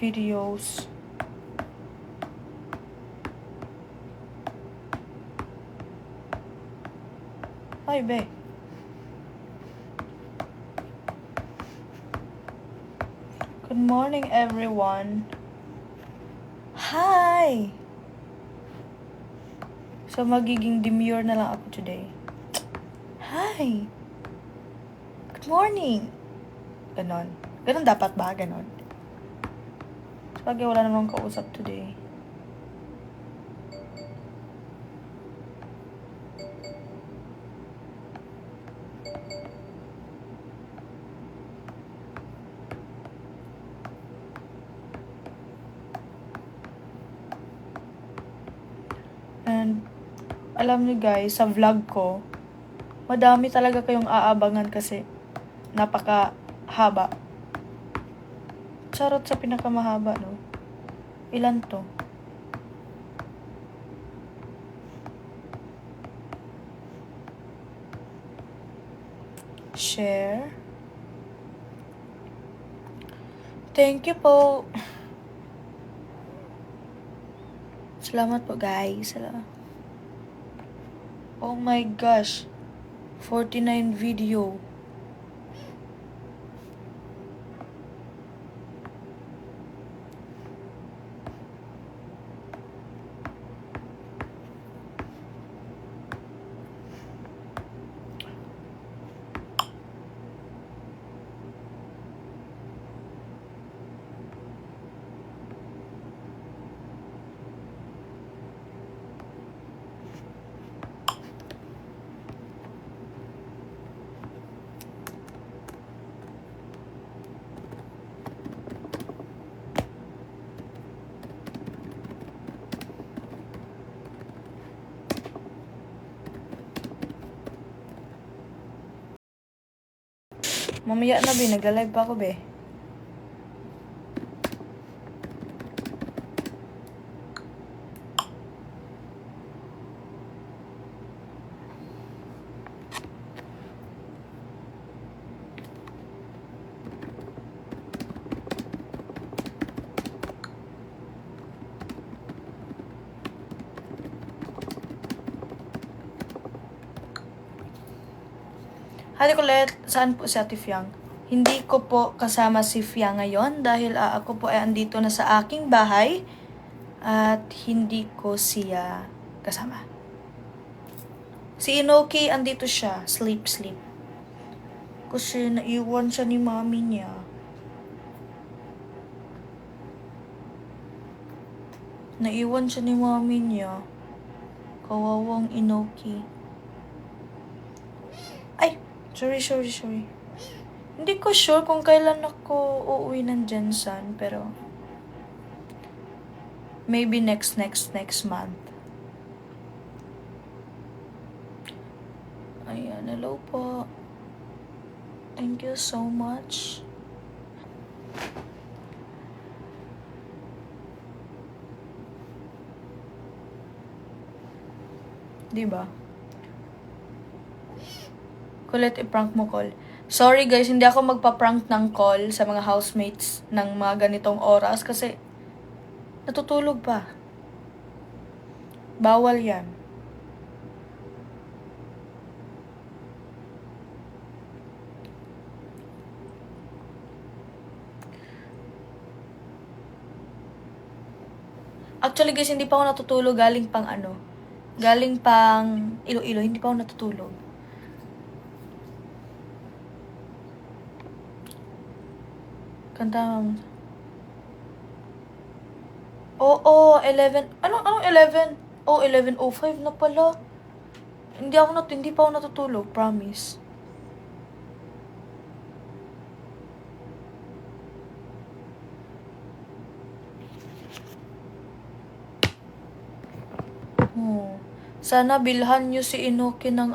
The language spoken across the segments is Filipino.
videos. Hi, be. Good morning, everyone. Hi! So, magiging demure na lang ako today. Hi! Good morning! Ganon. Ganon dapat ba? Ganon. Sabagay wala namang kausap today. And, alam niyo guys, sa vlog ko, madami talaga kayong aabangan kasi napakahaba. Charot sa pinakamahaba, no? Ilan to? Share. Thank you po. Salamat po guys. Oh my gosh. 49 video. Mamaya na be, nagla-live pa ako be. Hali kulit, saan po si Ate Fiang? Hindi ko po kasama si Fiang ngayon dahil ako po ay andito na sa aking bahay at hindi ko siya kasama. Si Inoki andito siya, sleep. Kasi naiwan siya ni mami niya. Naiwan siya ni mami niya. Kawawang Inoki. Ay! Sorry. Hindi ko sure kung kailan ako uuwi ng Jensen, pero maybe next month. Ayan, hello po. Thank you so much. Diba? Kulit i-prank mo, call. Sorry guys, hindi ako magpa-prank ng call sa mga housemates ng mga ganitong oras kasi natutulog pa. Bawal yan. Actually guys, hindi pa ako natutulog galing pang Iloilo, hindi pa ako natutulog. Kanta mo. Oo, 11. Anong 11? Oh, 11:05 na pala. Hindi pa ako natutulog, promise. Sana bilhan niyo si Inoki ng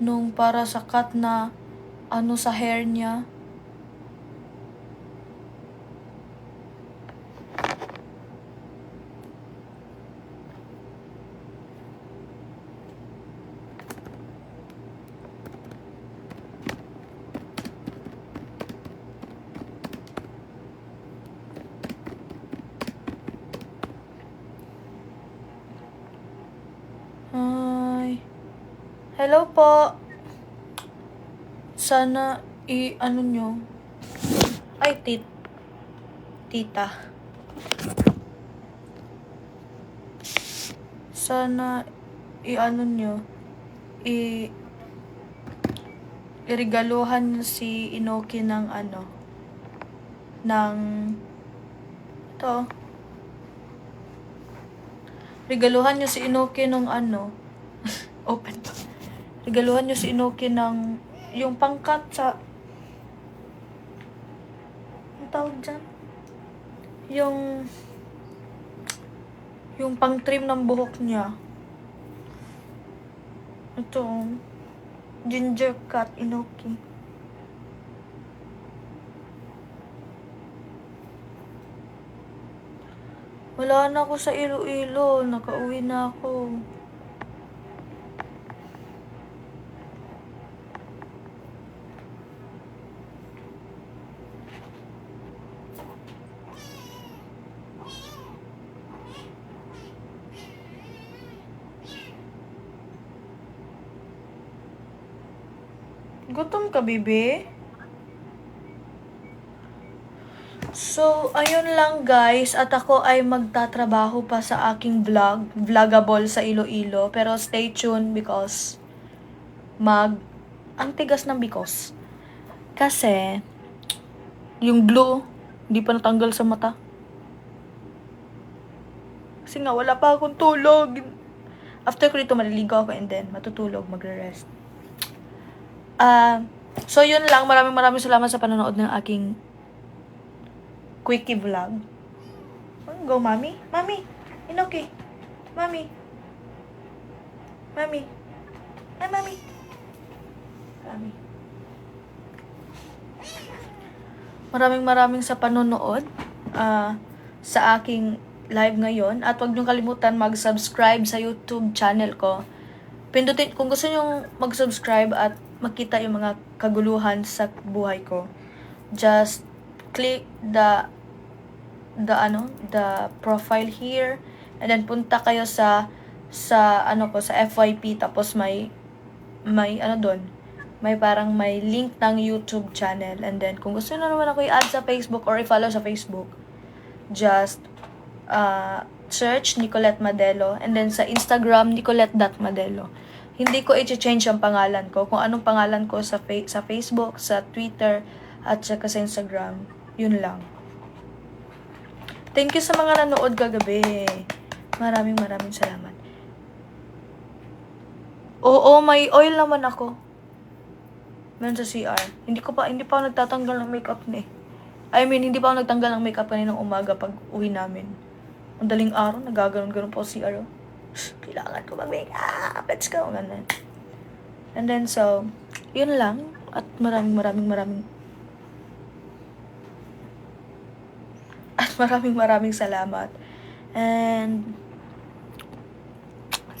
nung para sa cut na sa hair niya. Hello po. Sana ano nyo. Ay, tita. Sana ano nyo. Iregaluhan nyo si Inoki ng ng ito. Regaluhan nyo si Inoki ng open pa. Regaluhan nyo si Inoki ng yung pangkat sa ang tawag dyan? Yung pang trim ng buhok niya. Ito, ginger cut Inoki. Wala na ako sa Iloilo. Nakauwi na ako. Gutom ka, bebe? So, ayun lang guys. At ako ay magtatrabaho pa sa aking vlogable sa Iloilo. Pero stay tuned because ang tigas ng because. Kasi, yung glue, hindi pa natanggal sa mata. Kasi nga, wala pa akong tulog. After ko dito, maliligo ako and then matutulog, magre-rest. So, yun lang. Maraming salamat sa panonood ng aking quickie vlog. Go, mami. Mami. Inoki. Mami. Mami. Ay, mami. Mami. Maraming sa panonood sa aking live ngayon. At huwag niyong kalimutan mag-subscribe sa YouTube channel ko. Pindutin, kung gusto niyong mag-subscribe at makita yung mga kaguluhan sa buhay ko, just click the profile here and then punta kayo sa FYP, tapos may doon, may parang may link ng YouTube channel, and then kung gusto niyo naman ako i-add sa Facebook or i-follow sa Facebook, just search Nicolette Madelo, and then sa Instagram Nicolette.Madelo. Hindi ko i-change ang pangalan ko. Kung anong pangalan ko sa Facebook, sa Twitter, at saka sa Instagram. Yun lang. Thank you sa mga nanood kagabi. Maraming salamat. Oo, may oil naman ako. Meron sa CR. Hindi pa ako nagtatanggal ng makeup ni. Hindi pa ako nagtanggal ng makeup kaninang umaga pag uwi namin. Ang daling araw, nagaganon-ganon po sa CR. Kailangan ko mag-makeup. Let's go. Ganun. And then, so, yun lang. At maraming salamat. And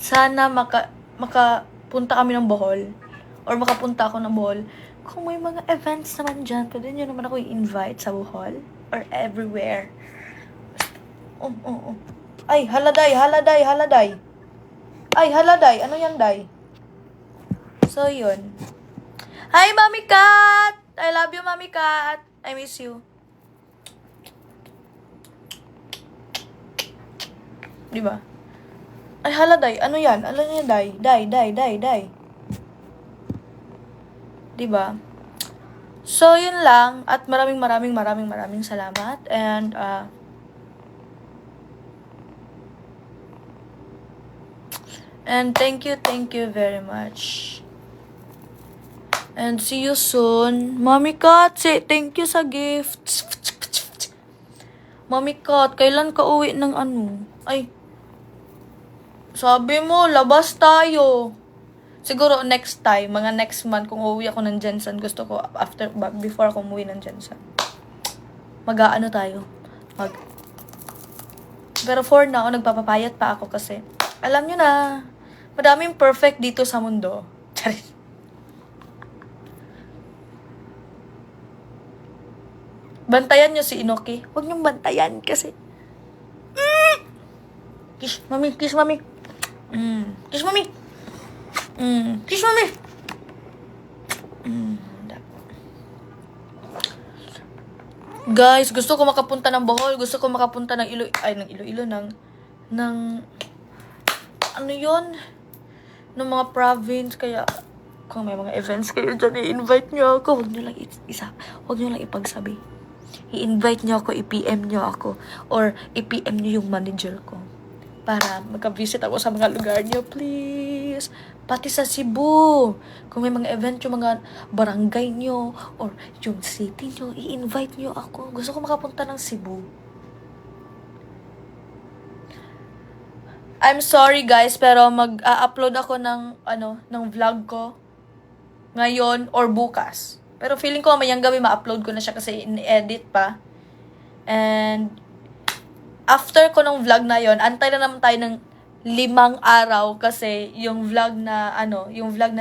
sana makapunta kami ng Bohol. Or makapunta ako ng Bohol. Kung may mga events naman dyan, pwede nyo naman ako i-invite sa Bohol. Or everywhere. Ay, haladay. Ay, haladay. Ano yan, day? So, yun. Hi, Mami Kat! I love you, Mami Kat. I miss you. Diba? Ay, haladay. Ano yan? Ano yan, day? Day. Diba? So, yun lang. At maraming salamat. And thank you very much. And see you soon. Mami Kat, say thank you sa gifts. Mami Kat, kailan ka uwi ng Ay, sabi mo, labas tayo. Siguro next time, mga next month, kung uuwi ako ng Jensen, gusto ko before ako umuwi ng Jensen. Tayo. Pero for now, nagpapapayat pa ako kasi, alam nyo na, madaming perfect dito sa mundo. Charit. Bantayan nyo si Inoki. Huwag niyong bantayan kasi. Kiss, mami. Kiss, mami. Kiss mami! Guys, gusto ko makapunta ng Bohol. Gusto ko makapunta ng Iloilo, ng ano yon, ng mga province. Kaya kung may mga events kayo dyan, i-invite nyo ako. Huwag nyo lang ipagsabi. I-invite nyo ako, i-PM nyo ako, or i-PM nyo yung manager ko para magka-visit ako sa mga lugar nyo, please. Pati sa Cebu, kung may mga event yung mga barangay nyo or yung city nyo, i-invite nyo ako. Gusto ko makapunta ng Cebu. I'm sorry guys, pero mag-upload ako ng vlog ko ngayon or bukas. Pero feeling ko mayang gabi ma-upload ko na siya kasi in-edit pa. And after ko ng vlog na yon, antay na naman tayo ng 5 araw kasi yung vlog na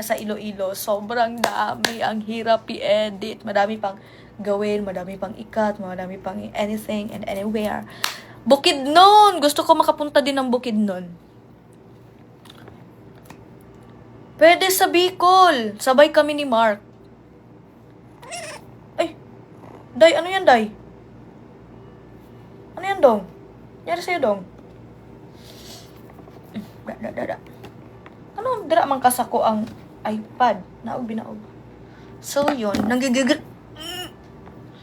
sa Iloilo, sobrang dami, ang hirap i-edit, madami pang gawin, madami pang ikat, madami pang anything and anywhere. Bukidnon! Gusto ko makapunta din ng Bukidnon. Pwede sa Bicol. Sabay kami ni Mark. Ay! Day, ano yan, Day? Ano yan, Dong? Yari sa'yo, Dong? Ano, dira man kasako ang iPad. Binaog. So, yun.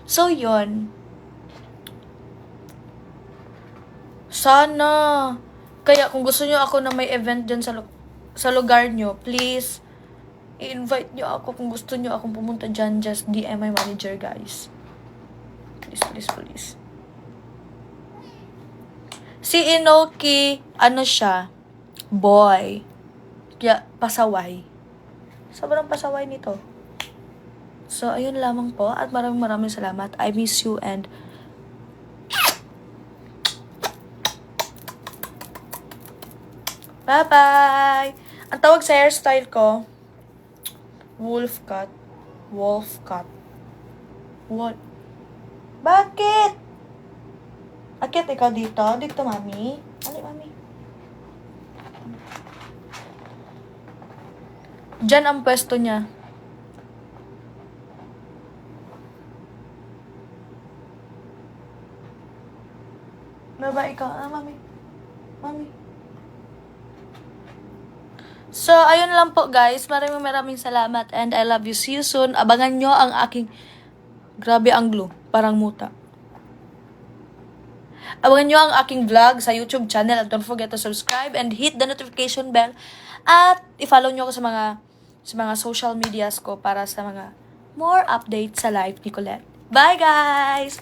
So, yun. Sana. Kaya kung gusto nyo ako na may event dyan sa lugar nyo, please, i-invite nyo ako. Kung gusto nyo akong pumunta dyan, just DM my manager, guys. Please. Si Inoki, siya? Boy. Kaya, pasaway. Sobrang pasaway nito. So, ayun lamang po. At maraming salamat. I miss you and bye-bye! Ang tawag sa hairstyle ko, wolf cut. What? Bakit? Akit ikaw dito? Dito, mami? Mami? Diyan ang pwesto niya. Baba ikaw. Mami? So, ayun lang po guys. Maraming salamat and I love you. See you soon. Abangan nyo ang aking... Grabe ang glue. Parang muta. Abangan nyo ang aking vlog sa YouTube channel. And don't forget to subscribe and hit the notification bell. At i-follow nyo ako sa mga social medias ko para sa mga more updates sa life ni Colette. Bye guys!